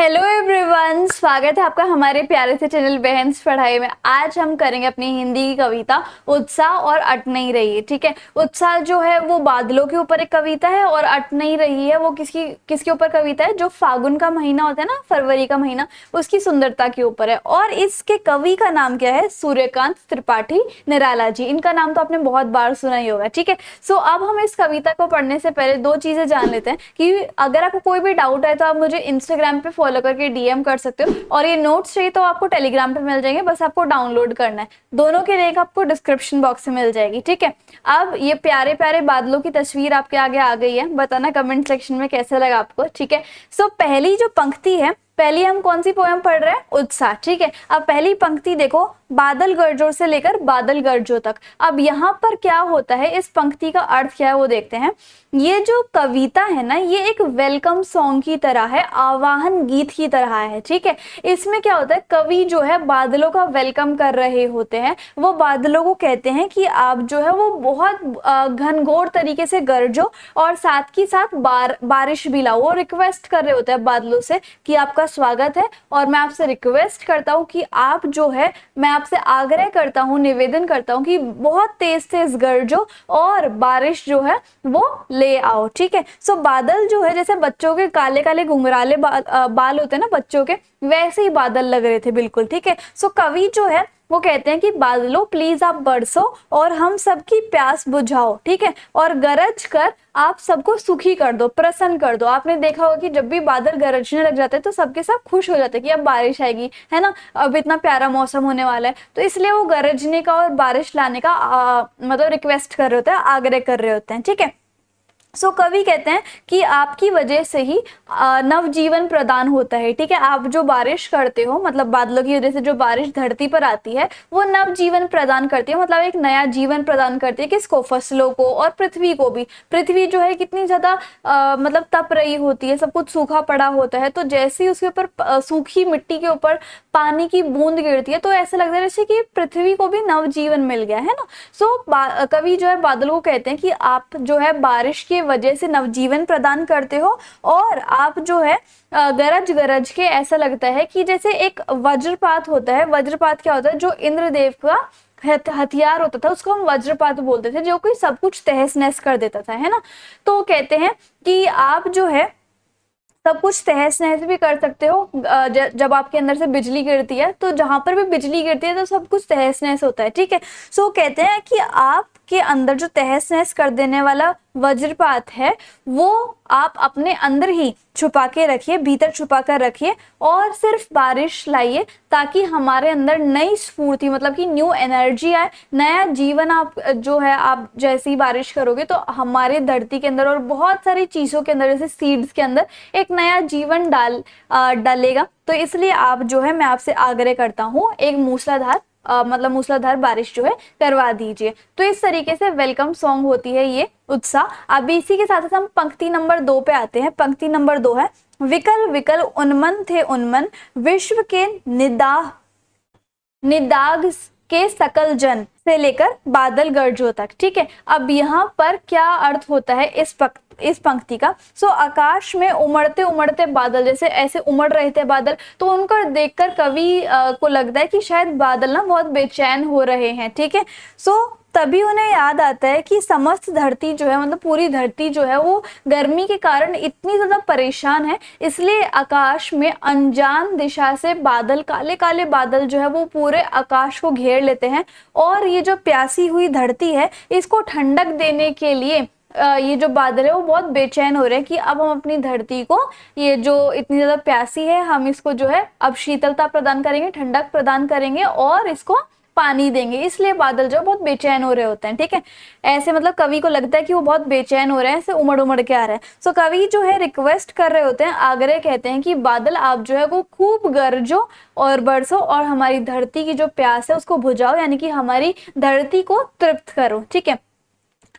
Hello everyone, स्वागत है आपका हमारे प्यारे से चैनल बहन्स पढ़ाई में। आज हम करेंगे अपनी हिंदी की कविता उत्साह और अट नहीं रही है। ठीक है, उत्साह जो है वो बादलों के ऊपर एक कविता है और अट नहीं रही है वो किसके ऊपर कविता है, जो फागुन का महीना होता है ना, फरवरी का महीना, उसकी सुंदरता के ऊपर है। और इसके कवि का नाम क्या है? सूर्यकांत त्रिपाठी निराला जी। इनका नाम तो आपने बहुत बार सुना ही होगा। ठीक है, सो अब हम इस कविता को पढ़ने से पहले दो चीजें जान लेते हैं कि अगर आपको कोई भी डाउट है तो आप मुझे इंस्टाग्राम पे फॉलो करके डीएम कर सकते हो, और ये नोट्स चाहिए तो आपको टेलीग्राम पे मिल जाएंगे, बस आपको डाउनलोड करना है। दोनों की लिंक आपको डिस्क्रिप्शन बॉक्स में मिल जाएगी। ठीक है, अब ये प्यारे प्यारे बादलों की तस्वीर आपके आगे आ गई है। बताना कमेंट सेक्शन में कैसा लगा आपको। ठीक है, सो पहली जो पंक्ति है, पहली हम कौन सी पोएम पढ़ रहे हैं? उत्साह। ठीक है, अब पहली पंक्ति देखो, बादल गरजों से लेकर बादल गरजों तक। अब यहाँ पर क्या होता है, इस पंक्ति का अर्थ क्या है वो देखते हैं। ये जो कविता है ना, ये एक वेलकम सॉन्ग की तरह है, आवाहन गीत की तरह है। ठीक है, इसमें क्या होता है, कवि जो है बादलों का वेलकम कर रहे होते हैं। वो बादलों को कहते हैं कि आप जो है वो बहुत घनघोर तरीके से गरजो और साथ ही साथ बारिश भी लाओ। वो रिक्वेस्ट कर रहे होते हैं बादलों से कि आपका स्वागत है और मैं आपसे रिक्वेस्ट करता हूँ कि आप जो है, मैं आपसे आग्रह करता हूँ, निवेदन करता हूँ कि बहुत तेज तेज गरजो और बारिश जो है वो ले आओ। ठीक है, सो बादल जो है जैसे बच्चों के काले काले घुंघराले बाल होते हैं ना बच्चों के, वैसे ही बादल लग रहे थे बिल्कुल। ठीक है, सो कवि जो है वो कहते हैं कि बादलों प्लीज आप बरसो और हम सबकी प्यास बुझाओ। ठीक है, और गरज कर आप सबको सुखी कर दो, प्रसन्न कर दो। आपने देखा होगा कि जब भी बादल गरजने लग जाते हैं तो सबके सब खुश हो जाते हैं कि अब बारिश आएगी, है ना, अब इतना प्यारा मौसम होने वाला है। तो इसलिए वो गरजने का और बारिश लाने का मतलब रिक्वेस्ट कर रहे होते हैं, आग्रह कर रहे होते हैं। ठीक है, सो कवि कहते हैं कि आपकी वजह से ही नवजीवन प्रदान होता है। ठीक है, आप जो बारिश करते हो, मतलब बादलों की वजह से जो बारिश धरती पर आती है वो नवजीवन प्रदान करती है, मतलब एक नया जीवन प्रदान करती है। किसको? फसलों को और पृथ्वी को भी। पृथ्वी जो है कितनी ज्यादा मतलब तप रही होती है, सब कुछ सूखा पड़ा होता है, तो जैसे ही उसके ऊपर सूखी मिट्टी के ऊपर पानी की बूंद गिरती है तो ऐसा लगता है जैसे कि पृथ्वी को भी नवजीवन मिल गया है ना। सो कवि जो है बादलों को कहते हैं कि आप जो है बारिश के वजह से नवजीवन प्रदान करते हो, और आप जो है गरज गरज के ऐसा लगता है कि जैसे एक वज्रपात होता है। वज्रपात क्या होता है? जो इंद्रदेव का हथियार होता था उसको हम वज्रपात बोलते थे, जो कि सब कुछ तहस नहस कर देता था, है ना। तो कहते हैं कि आप जो है सब कुछ तहस नहस भी कर सकते हो। जब आपके अंदर से बिजली गिरती है तो जहां पर भी बिजली गिरती है तो सब कुछ तहस नहस होता है। ठीक है, सो कहते हैं कि आपके अंदर जो तहस नहस कर देने वाला वज्रपात है वो आप अपने अंदर ही छुपा के रखिए, भीतर छुपा कर रखिए, और सिर्फ बारिश लाइए ताकि हमारे अंदर नई स्फूर्ति, मतलब कि न्यू एनर्जी आए, नया जीवन। आप जो है आप जैसे ही बारिश करोगे तो हमारे धरती के अंदर और बहुत सारी चीजों के अंदर, जैसे सीड्स के अंदर एक नया जीवन डालेगा। तो इसलिए आप जो है, मैं आपसे आग्रह करता हूँ, एक मूसलाधार मतलब मूसलाधार बारिश जो है करवा दीजिए। तो इस तरीके से वेलकम सॉन्ग होती है ये उत्साह। अब इसी के साथ हम पंक्ति नंबर 2 पे आते हैं। पंक्ति नंबर 2 है, विकल विकल उन्मन थे उन्मन, विश्व के निदाग के सकल जन से लेकर बादल गरजों तक। ठीक है, अब यहाँ पर क्या अर्थ होता है इस पंक्ति का? सो आकाश में उमड़ते उमड़ते बादल, जैसे ऐसे उमड़ रहे थे बादल, तो उनको देखकर कवि को लगता है कि शायद बादल ना बहुत बेचैन हो रहे हैं। ठीक है, सो तभी उन्हें याद आता है कि समस्त धरती जो है, मतलब पूरी धरती जो है वो गर्मी के कारण इतनी ज्यादा परेशान है, इसलिए आकाश में अनजान दिशा से बादल, काले काले बादल जो है वो पूरे आकाश को घेर लेते हैं। और ये जो प्यासी हुई धरती है इसको ठंडक देने के लिए ये जो बादल है वो बहुत बेचैन हो रहे हैं कि अब हम अपनी धरती को, ये जो इतनी ज्यादा प्यासी है, हम इसको जो है अब शीतलता प्रदान करेंगे, ठंडक प्रदान करेंगे और इसको पानी देंगे। इसलिए बादल जो बहुत बेचैन हो रहे होते हैं। ठीक है, ऐसे मतलब कवि को लगता है कि वो बहुत बेचैन हो रहे हैं, ऐसे उमड़ उमड़ के आ रहे हैं। सो कवि जो है रिक्वेस्ट कर रहे होते हैं, आग्रह कहते हैं कि बादल आप जो है वो खूब गरजो और बरसो और हमारी धरती की जो प्यास है उसको बुझाओ, यानी कि हमारी धरती को तृप्त करो। ठीक है,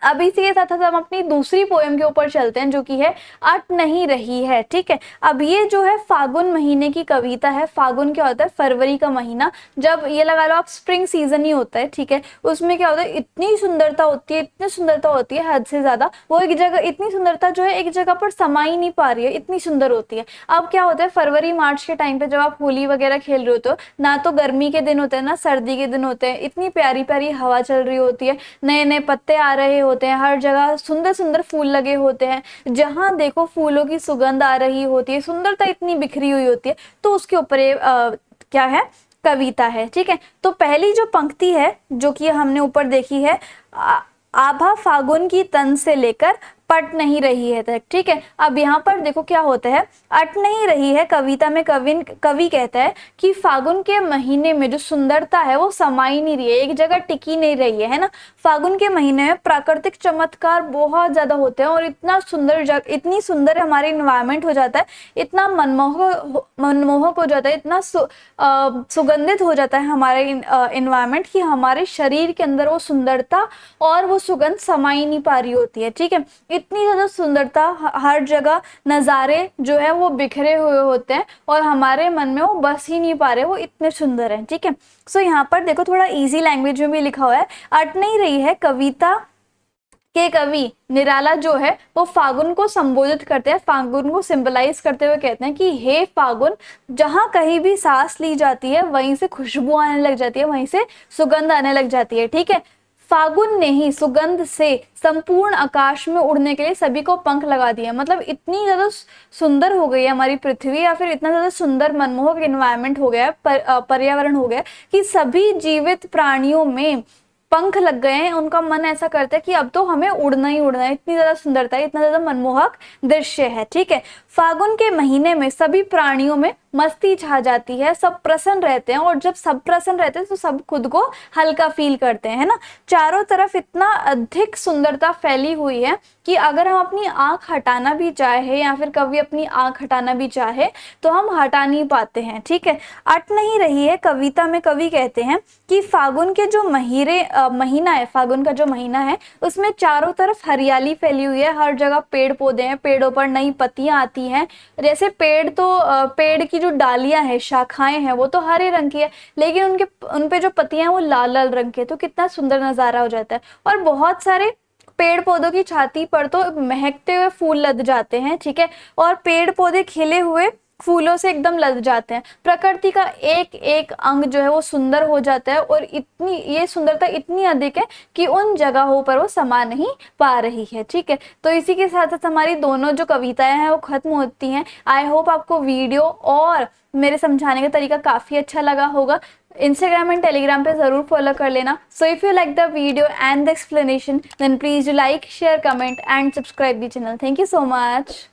अब इसी के साथ साथ हम अपनी दूसरी पोएम के ऊपर चलते हैं, जो कि है अट नहीं रही है। ठीक है, अब ये जो है फागुन महीने की कविता है। फागुन क्या होता है? फरवरी का महीना, जब ये लगा लो आप स्प्रिंग सीजन ही होता है। ठीक है, उसमें क्या होता है, इतनी सुंदरता होती है, इतनी सुंदरता होती है हद से ज्यादा। वो एक जगह, इतनी सुंदरता जो है एक जगह पर समा ही नहीं पा रही है, इतनी सुंदर होती है। अब क्या होता है, फरवरी मार्च के टाइम पे जब आप होली वगैरह खेल रहे होते हो, ना तो गर्मी के दिन होते हैं ना सर्दी के दिन होते हैं, इतनी प्यारी प्यारी हवा चल रही होती है, नए नए पत्ते आ रहे होते हैं, हर जगह सुंदर सुंदर फूल लगे होते हैं, जहां देखो फूलों की सुगंध आ रही होती है, सुंदरता इतनी बिखरी हुई होती है। तो उसके ऊपर ये क्या है, कविता है। ठीक है, तो पहली जो पंक्ति है जो कि हमने ऊपर देखी है, आभा फागुन की तन से लेकर पट नहीं रही है तक। ठीक है, अब यहाँ पर देखो क्या होता है, अट नहीं रही है। कविता में कवि कहता है कि फागुन के महीने में जो सुंदरता है वो समाई नहीं रही है, एक जगह टिकी नहीं रही है ना। फागुन के महीने में प्राकृतिक चमत्कार बहुत ज्यादा होते हैं, और इतना सुंदर इतनी सुंदर हमारे इन्वायरमेंट हो जाता है, इतना मनमोहक हो जाता है, इतना सुगंधित हो जाता है हमारे इन्वायरमेंट कि हमारे शरीर के अंदर वो सुंदरता और वो सुगंध समाई नहीं पा रही होती है। ठीक है, इतनी ज्यादा सुंदरता, हर जगह नज़ारे जो है वो बिखरे हुए होते हैं, और हमारे मन में वो बस ही नहीं पा रहे, वो इतने सुंदर हैं। ठीक है, सो यहाँ पर देखो थोड़ा इजी लैंग्वेज में भी लिखा हुआ है, अट नहीं रही है। कविता के कवि निराला जो है वो फागुन को संबोधित करते हैं, फागुन को सिंबलाइज करते हुए कहते हैं कि हे फागुन, जहां कहीं भी सांस ली जाती है वहीं से खुशबू आने लग जाती है, वहीं से सुगंध आने लग जाती है। ठीक है, फागुन ने ही सुगंध से संपूर्ण आकाश में उड़ने के लिए सभी को पंख लगा दिए। मतलब इतनी ज्यादा सुंदर हो गई है हमारी पृथ्वी, या फिर इतना ज्यादा सुंदर मनमोहक एनवायरनमेंट हो गया है, पर्यावरण हो गया कि सभी जीवित प्राणियों में पंख लग गए हैं। उनका मन ऐसा करता है कि अब तो हमें उड़ना ही उड़ना है, इतनी ज्यादा सुंदरता है, इतना ज्यादा मनमोहक दृश्य है। ठीक है, फागुन के महीने में सभी प्राणियों में मस्ती छा जाती है, सब प्रसन्न रहते हैं, और जब सब प्रसन्न रहते हैं तो सब खुद को हल्का फील करते हैं, है ना। चारों तरफ इतना अधिक सुंदरता फैली हुई है कि अगर हम अपनी आंख हटाना भी चाहे, या फिर कभी अपनी आंख हटाना भी चाहे, तो हम हटा नहीं पाते हैं। ठीक है, अट नहीं रही है। कविता में कवि कहते हैं कि फागुन के जो महीना है, फागुन का जो महीना है, उसमें चारों तरफ हरियाली फैली हुई है, हर जगह पेड़ पौधे हैं, पेड़ों पर नई पत्तियां आती हैं। जैसे पेड़ की जो डालियां हैं, शाखाएं हैं, वो तो हरे रंग की है, लेकिन उन पे जो पत्तियां हैं वो लाल लाल रंग की है, तो कितना सुंदर नजारा हो जाता है। और बहुत सारे पेड़ पौधों की छाती पर तो महकते हुए फूल लद जाते हैं। ठीक है, और पेड़ पौधे खिले हुए फूलों से एकदम लद जाते हैं। प्रकृति का एक एक अंग जो है वो सुंदर हो जाता है, और इतनी ये सुंदरता इतनी अधिक है कि उन जगहों पर वो समा नहीं पा रही है। ठीक है, तो इसी के साथ साथ हमारी दोनों जो कविताएं हैं वो खत्म होती हैं। आई होप आपको वीडियो और मेरे समझाने का तरीका काफी अच्छा लगा होगा। इंस्टाग्राम एंड टेलीग्राम पे जरूर फॉलो कर लेना। So if you like the video and the explanation, then please do like, share, comment and subscribe the channel. Thank you so much.